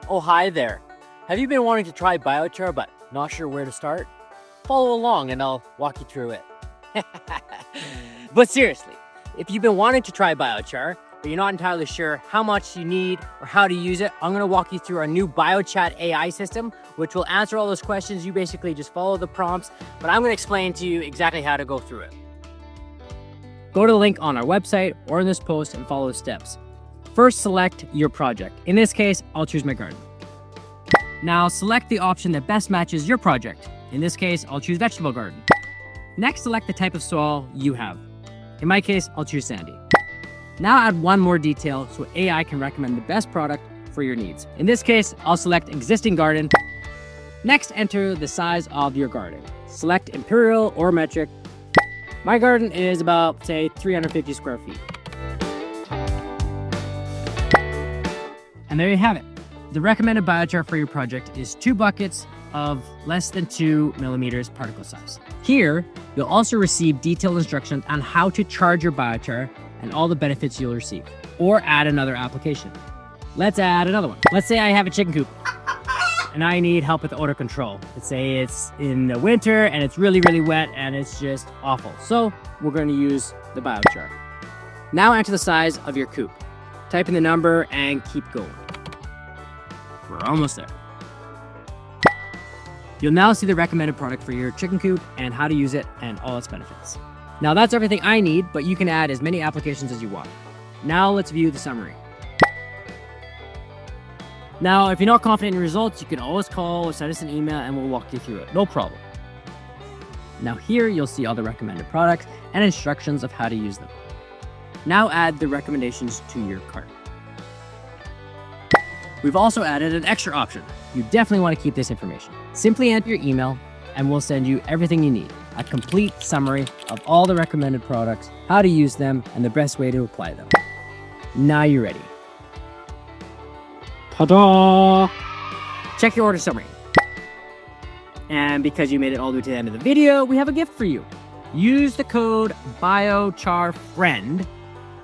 Oh, hi there. Have you been wanting to try biochar but not sure where to start? Follow along and I'll walk you through it. But seriously, if you've been wanting to try biochar, but you're not entirely sure how much you need or how to use it, I'm gonna walk you through our new BioChat AI system, which will answer all those questions. You basically just follow the prompts, but I'm gonna explain to you exactly how to go through it. Go to the link on our website or in this post and follow the steps. First, select your project. In this case, I'll choose my garden. Now, select the option that best matches your project. In this case, I'll choose vegetable garden. Next, select the type of soil you have. In my case, I'll choose sandy. Now add one more detail so AI can recommend the best product for your needs. In this case, I'll select existing garden. Next, enter the size of your garden. Select imperial or metric. My garden is about, say, 350 square feet. And there you have it. The recommended biochar for your project is 2 buckets of less than 2 millimeters particle size. Here, you'll also receive detailed instructions on how to charge your biochar and all the benefits you'll receive, or add another application. Let's add another one. Let's say I have a chicken coop and I need help with odor control. Let's say it's in the winter and it's really, really wet and it's just awful. So we're going to use the biochar. Now enter the size of your coop. Type in the number and keep going. We're almost there. You'll now see the recommended product for your chicken coop and how to use it and all its benefits. Now that's everything I need, but you can add as many applications as you want. Now let's view the summary. Now, if you're not confident in your results, you can always call or send us an email and we'll walk you through it. No problem. Now here you'll see all the recommended products and instructions of how to use them. Now add the recommendations to your cart. We've also added an extra option. You definitely want to keep this information. Simply enter your email and we'll send you everything you need. A complete summary of all the recommended products, how to use them, and the best way to apply them. Now you're ready. Ta-da! Check your order summary. And because you made it all the way to the end of the video, we have a gift for you. Use the code BIOCHARFRIEND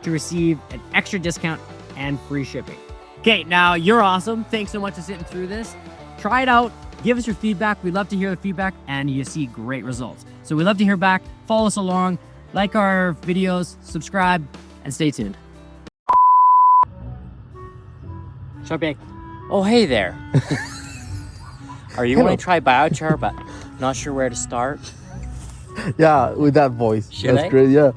to receive an extra discount and free shipping. Okay, now you're awesome. Thanks so much for sitting through this. Try it out. Give us your feedback. We'd love to hear the feedback and you see great results. So we'd love to hear back. Follow us along, like our videos, subscribe, and stay tuned. Sharpie. Oh, hey there. Are you going to try biochar but not sure where to start? Yeah, with that voice. Should That's I? great, yeah.